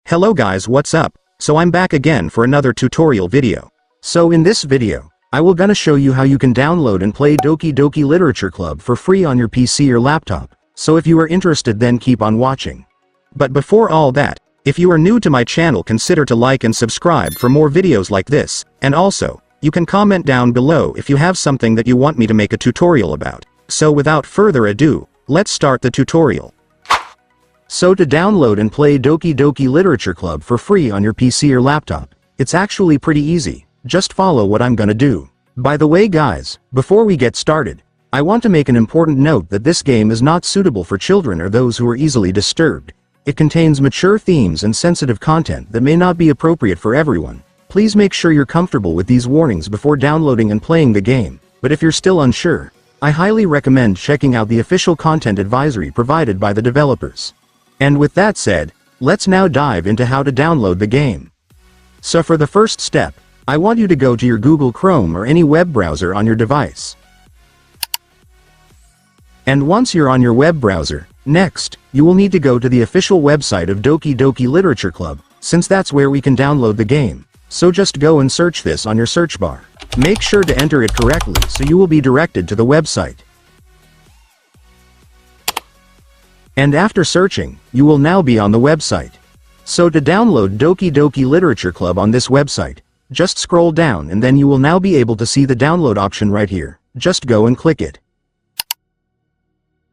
Hello guys, what's up? So I'm back again for another tutorial video. So in this video, I will gonna show you how you can download and play Doki Doki Literature Club for free on your PC or laptop. So if you are interested, then keep on watching. But before all that, if you are new to my channel, consider to like and subscribe for more videos like this, and also, you can comment down below if you have something that you want me to make a tutorial about. So without further ado, let's start the tutorial. So to download and play Doki Doki Literature Club for free on your PC or laptop, it's actually pretty easy. Just follow what I'm gonna do. By the way guys, before we get started, I want to make an important note that this game is not suitable for children or those who are easily disturbed. It contains mature themes and sensitive content that may not be appropriate for everyone. Please make sure you're comfortable with these warnings before downloading and playing the game, but if you're still unsure, I highly recommend checking out the official content advisory provided by the developers. And with that said, let's now dive into how to download the game. So for the first step, I want you to go to your Google Chrome or any web browser on your device. And once you're on your web browser, next, you will need to go to the official website of Doki Doki Literature Club, since that's where we can download the game. So just go and search this on your search bar. Make sure to enter it correctly so you will be directed to the website. And after searching, you will now be on the website. So to download Doki Doki Literature Club on this website, just scroll down and then you will now be able to see the download option right here. Just go and click it.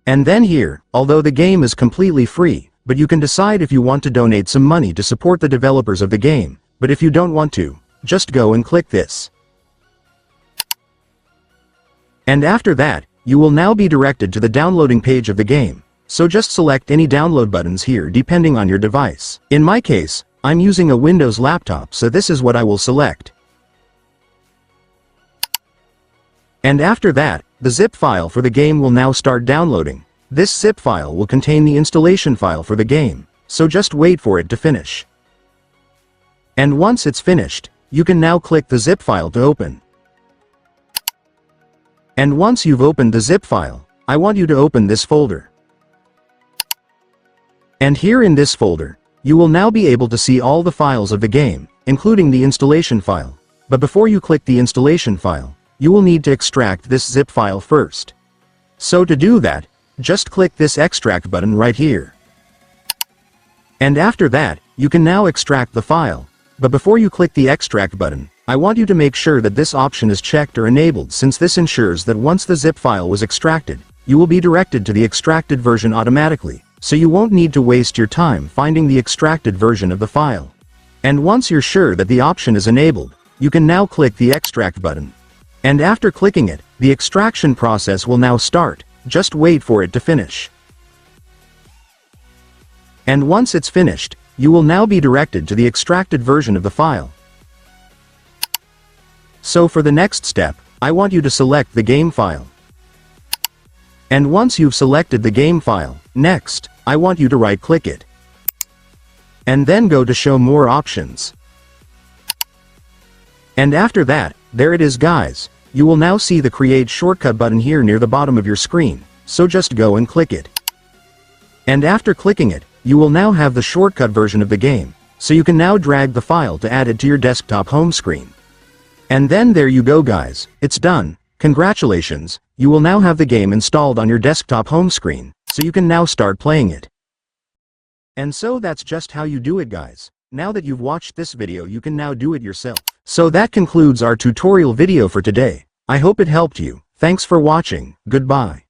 And then here, although the game is completely free, but you can decide if you want to donate some money to support the developers of the game, but if you don't want to, just go and click this. And after that, you will now be directed to the downloading page of the game. So just select any download buttons here depending on your device. In my case, I'm using a Windows laptop, so this is what I will select. And after that, the zip file for the game will now start downloading. This zip file will contain the installation file for the game, so just wait for it to finish. And once it's finished, you can now click the zip file to open. And once you've opened the zip file, I want you to open this folder. And here in this folder, you will now be able to see all the files of the game, including the installation file. But before you click the installation file, you will need to extract this zip file first. So to do that, just click this extract button right here. And after that, you can now extract the file. But before you click the extract button, I want you to make sure that this option is checked or enabled, since this ensures that once the zip file was extracted, you will be directed to the extracted version automatically. So you won't need to waste your time finding the extracted version of the file. And once you're sure that the option is enabled, you can now click the extract button. And after clicking it, the extraction process will now start. Just wait for it to finish. And once it's finished, you will now be directed to the extracted version of the file. So for the next step, I want you to select the game file. And once you've selected the game file, next, I want you to right-click it. And then go to Show More Options. And after that, there it is guys. You will now see the Create Shortcut button here near the bottom of your screen, so just go and click it. And after clicking it, you will now have the shortcut version of the game, so you can now drag the file to add it to your desktop home screen. And then there you go guys, it's done. Congratulations, you will now have the game installed on your desktop home screen, so you can now start playing it. And so that's just how you do it guys. Now that you've watched this video, you can now do it yourself. So that concludes our tutorial video for today. I hope it helped you. Thanks for watching. Goodbye.